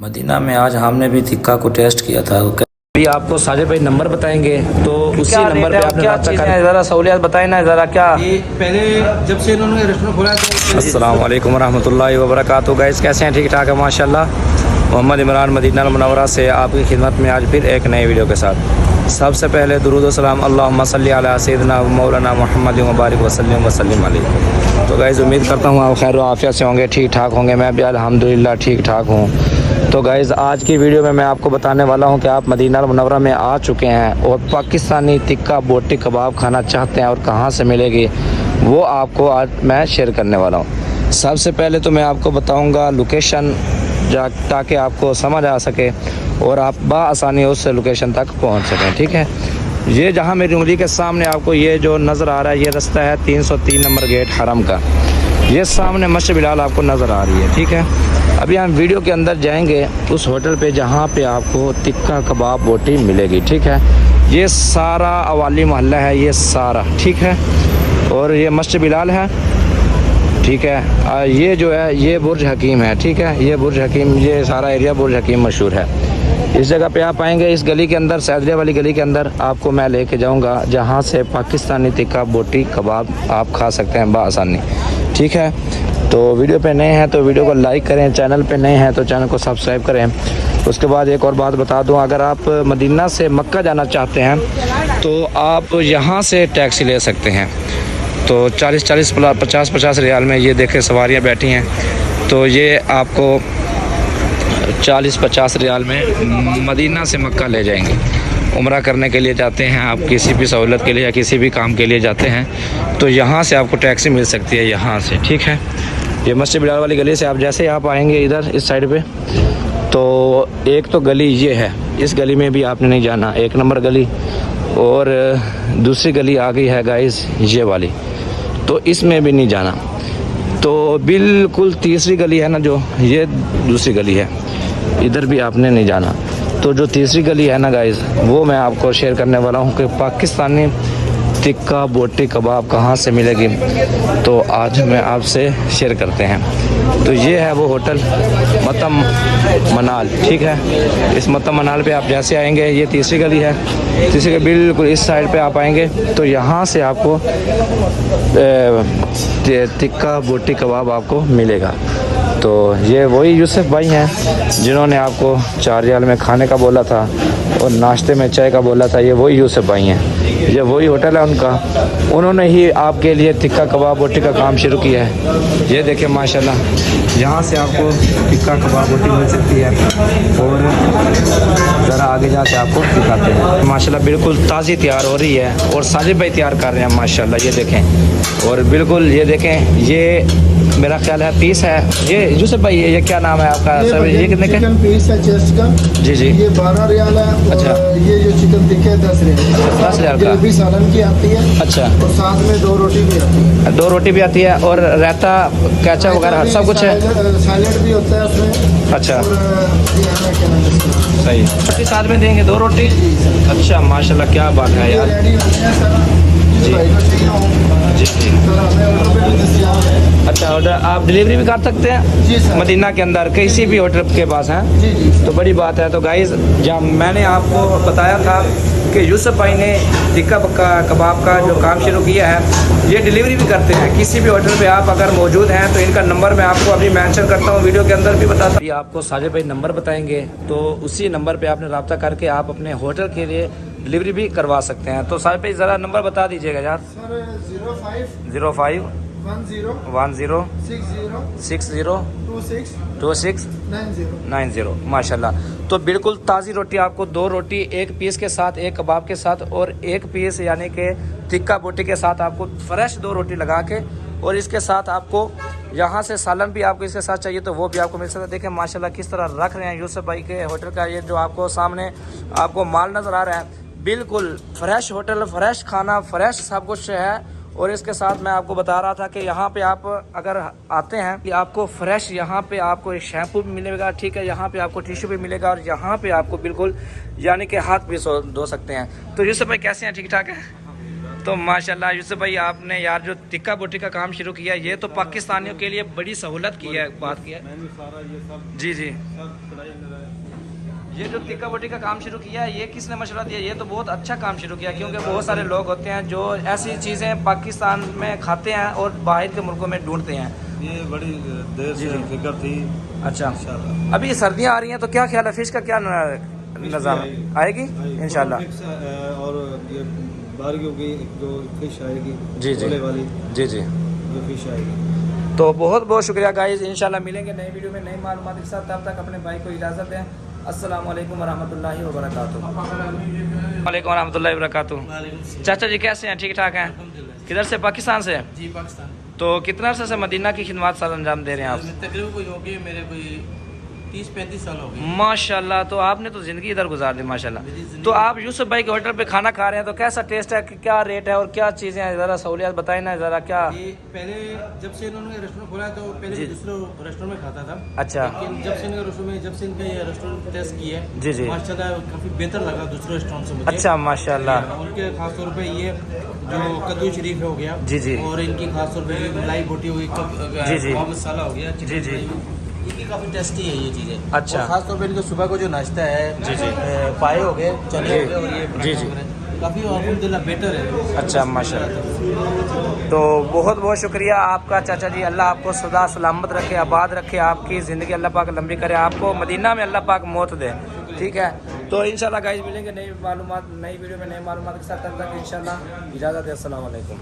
Medina में आज हमने भी टिक्का को टेस्ट किया था। अभी आपको साजिद भाई नंबर बताएंगे तो उसी नंबर पे आपने क्या चीज़ है, ज़रा सहूलियत बताएं ना ज़रा। क्या पहले जब से इन्होंने रेस्टोरेंट खोला था। अस्सलाम वालेकुम रहमतुल्लाहि व बरकातहू। गाइस कैसे हैं? ठीक ठाक है माशाल्लाह। मोहम्मद इमरान मदीना मुनव्वरा से आपकी खिदमत में आज फिर एक नए वीडियो के साथ। सबसे पहले दुरूद व सलाम अल्लाहुम्मा सल्ली अला सय्यिदिना व मौलाना मुहम्मद व बारिक वसल्लम वसल्लम अलैहि। तो गाइस उम्मीद करता हूँ आप खैर आफियत से होंगे, ठीक ठाक होंगे। मैं भी अल्हम्दुलिल्लाह ठीक ठाक हूँ। तो गाइस आज की वीडियो में मैं आपको बताने वाला हूँ कि आप मदीना मुनव्वरा में आ चुके हैं और पाकिस्तानी टिक्का बोटी कबाब खाना चाहते हैं और कहाँ से मिलेगी वो आपको आज मैं शेयर करने वाला हूँ। सबसे पहले तो मैं आपको बताऊँगा लोकेशन ताकि आपको समझ आ सके और आप बआसानी उस लोकेशन तक पहुँच सकें। ठीक है, ये जहाँ मेरी उंगली के सामने आपको ये जो नज़र आ रहा है ये रास्ता है 303 नंबर गेट हरम का। ये सामने मस्जिद बिलाल आपको नज़र आ रही है। ठीक है, अभी हम वीडियो के अंदर जाएंगे उस होटल पे जहाँ पे आपको टिक्का कबाब बोटी मिलेगी। ठीक है, ये सारा अवाली मोहल्ला है ये सारा। ठीक है, और ये मस्जिद बिलाल है। ठीक है, ये जो है ये बुर्ज हकीम है। ठीक है, ये बुर्ज हकीम, ये सारा एरिया बुर्ज हकीम मशहूर है। इस जगह पे आप आएंगे, इस गली के अंदर सैदरिया वाली गली के अंदर आपको मैं लेके जाऊंगा जहाँ से पाकिस्तानी टिक्का बोटी कबाब आप खा सकते हैं बआसानी। ठीक है, तो वीडियो पे नए हैं तो वीडियो को लाइक करें, चैनल पे नए हैं तो चैनल को सब्सक्राइब करें। उसके बाद एक और बात बता दूं, अगर आप मदीना से मक्का जाना चाहते हैं तो आप यहाँ से टैक्सी ले सकते हैं। तो 50 रियाल में ये देखें सवारियाँ बैठी हैं, तो ये आपको 40-50 रियाल में मदीना से मक्का ले जाएंगे। उम्रा करने के लिए जाते हैं आप, किसी भी सहूलत के लिए या किसी भी काम के लिए जाते हैं तो यहाँ से आपको टैक्सी मिल सकती है यहाँ से। ठीक है, ये मस्जिद बिलाल वाली गली से आप जैसे आप आएंगे इधर इस साइड पे तो एक तो गली ये है, इस गली में भी आपने नहीं जाना, 1 नंबर गली। और दूसरी गली आ गई है गाइस ये वाली, तो इसमें भी नहीं जाना। तो बिल्कुल तीसरी गली है ना जो, ये दूसरी गली है, इधर भी आपने नहीं जाना। तो जो तीसरी गली है ना गाइस वो मैं आपको शेयर करने वाला हूँ कि पाकिस्तानी टिक्का बोटी कबाब कहाँ से मिलेगी, तो आज मैं आपसे शेयर करते हैं। तो ये है वो होटल मतम मनाल। ठीक है, इस मतम मनाल पे आप जैसे आएंगे ये तीसरी गली है, तीसरी गली बिल्कुल इस साइड पे आप आएंगे तो यहाँ से आपको टिक्का बोटी कबाब आपको मिलेगा। तो ये वही यूसुफ भाई हैं जिन्होंने आपको 4 रियाल में खाने का बोला था और नाश्ते में चाय का बोला था, ये वही यूसुफ भाई हैं, ये वही होटल है उनका। उन्होंने ही आपके लिए टिक्का कबाब बोटी का काम शुरू किया है। ये देखें माशाल्लाह, यहाँ से आपको टिक्का कबाब बोटी मिल सकती है और ज़रा आगे जाके आपको दिखाते हैं। माशाल्लाह बिल्कुल ताज़ी तैयार हो रही है और साजिद भाई तैयार कर रहे हैं माशाल्लाह। ये देखें और बिल्कुल ये देखें, ये मेरा ख्याल है पीस है ये यूसुफ भाई, ये क्या नाम है आपका सर? ये कितने का पीस है चेस्ट का? जी जी, ये 12 रियाल है। अच्छा, ये जो चिकन टिक्का है 10 रियाल। 10 रियाल का भी सालन की आती है। अच्छा, और साथ में 2 रोटी भी आती है। 2 रोटी भी आती है और रायता कैचा वगैरह सब कुछ है, सैलेड भी होता है उसमें। अच्छा, सही, रोटी साथ में देंगे 2 रोटी। अच्छा माशाल्लाह, क्या बात है यार। जी जी, अच्छा, ऑर्डर आप डिलीवरी भी कर सकते हैं जी सर, मदीना के अंदर किसी भी होटल के पास हैं। जी जी, तो बड़ी बात है। तो गाइस जब मैंने आपको बताया था कि यूसुफ भाई ने टिक्का कबाब का जो काम शुरू किया है, ये डिलीवरी भी करते हैं किसी भी होटल पे आप अगर मौजूद हैं तो इनका नंबर मैं आपको अभी मेंशन करता हूँ, वीडियो के अंदर भी बताता हूँ। आपको साजिद भाई नंबर बताएंगे तो उसी नंबर पर आपने रब्ता करके आप अपने होटल के लिए डिलीवरी भी करवा सकते हैं। तो साजिद भाई ज़रा नंबर बता दीजिएगा यार। 05 10 60 26 90 माशाल्लाह। तो बिल्कुल ताज़ी रोटी आपको 2 रोटी, 1 पीस के साथ, 1 कबाब के साथ और 1 पीस यानी कि टिक्का बोटी के साथ आपको फ्रेश 2 रोटी लगा के, और इसके साथ आपको यहाँ से सालन भी आपको इसके साथ चाहिए तो वो भी आपको मिल सकता है। देखें माशाल्लाह किस तरह रख रहे हैं यूसुफ भाई के होटल का। ये जो आपको सामने आपको माल नज़र आ रहा है बिल्कुल फ्रेश होटल, फ्रेश खाना, फ्रेश सब कुछ है। और इसके साथ मैं आपको बता रहा था कि यहाँ पे आप अगर आते हैं कि आपको फ्रेश यहाँ पे आपको एक शैम्पू भी मिलेगा। ठीक है, यहाँ पे आपको टिश्यू भी मिलेगा और यहाँ पे आपको बिल्कुल यानी कि हाथ भी धो सकते हैं। तो यूसुफ भाई कैसे हैं? ठीक ठाक है। तो माशाल्लाह यूसुफ भाई आपने यार जो टिक्का बोटी का काम शुरू किया ये तो पाकिस्तानियों के लिए बड़ी सहूलत की है, बात की है। जी जी, ये जो टिक्का बोटी का काम शुरू किया है, ये किसने मशवरा दिया? ये तो बहुत अच्छा काम शुरू किया, क्योंकि बहुत सारे लोग होते हैं जो ऐसी चीज़ें पाकिस्तान में खाते हैं और बाहर के मुल्कों में ढूंढते हैं। ये बड़ी देर से फिक्र थी। अच्छा, इंशाल्लाह। अभी सर्दियाँ आ रही हैं तो क्या ख्याल है, फिश का क्या निज़ाम आएगी इंशाल्लाह? और ये बारगियों की जो फिश आएगी, जी जी गोले वाली जी जी। जो फिश आएगी। तो बहुत बहुत शुक्रिया गाइस, इंशाल्लाह मिलेंगे नई वीडियो में नई मालूमात के साथ। तब तक अपने भाई को इजाज़त दें। अस्सलाम वालेकुम वरहमतुल्लाहि वबरकातुहू। वालेकुम वरहमतुल्लाहि वबरकातुहू। चाचा जी कैसे हैं, ठीक ठाक हैं? किधर से? पाकिस्तान से? जी पाकिस्तान। तो कितना अर्से से मदीना की खिदमत सर अंजाम दे रहे हैं आप? तकरीबन कोई हो गए मेरे कोई 30-35 साल हो गए। माशाल्लाह, तो आपने तो ज़िंदगी इधर गुजार दी माशाल्लाह। मेरी ज़िंदगी- तो आप यूसुफ भाई के होटल पे खाना खा रहे हैं, तो कैसा टेस्ट है, क्या रेट है और क्या चीज़ें हैं, ज़रा सहूलियत बताएं ना ज़रा। क्या ये पहले जब से इन्होंने रेस्टोरेंट खोला तो पहले जी। दूसरे रेस्टोरेंट में खाता था। अच्छा। लेकिन जब से इनका रेस्टोरेंट जब से इनका ये रेस्टोरेंट टेस्ट किया है, जी जी। माशाल्लाह काफ़ी बेहतर लगा दूसरे रेस्टोरेंट से मुझे। अच्छा माशाल्लाह। उनके खास तौर पे ये जो कद्दू शरीफ हो गया, जी जी। और इनकी खास तौर पे ये मलाई बोटी हो गई, जी जी। कबाब मसाला हो गया, जी जी। इनकी काफ़ी टेस्टी है ये चीज़ें। अच्छा। और खास तौर पे इनके सुबह को जो नाश्ता है, जी जी। पाए हो गए, चने जी। हो गए, और ये जी जी। काफ़ी अल्हम्दुलिल्लाह बेटर है। अच्छा माशाल्लाह। तो बहुत बहुत शुक्रिया आपका चाचा जी, अल्लाह आपको सदा सलामत रखे, आबाद रखे, आपकी ज़िंदगी अल्लाह पाक लंबी करे, आपको मदीना में अल्लाह पाक मौत दे, ठीक है? तो इंशाल्लाह गाइस मिलेंगे नई मालूमात नई वीडियो में नई मालूमात के साथ। तब तक इंशाल्लाह इजाज़त है। अस्सलाम वालेकुम।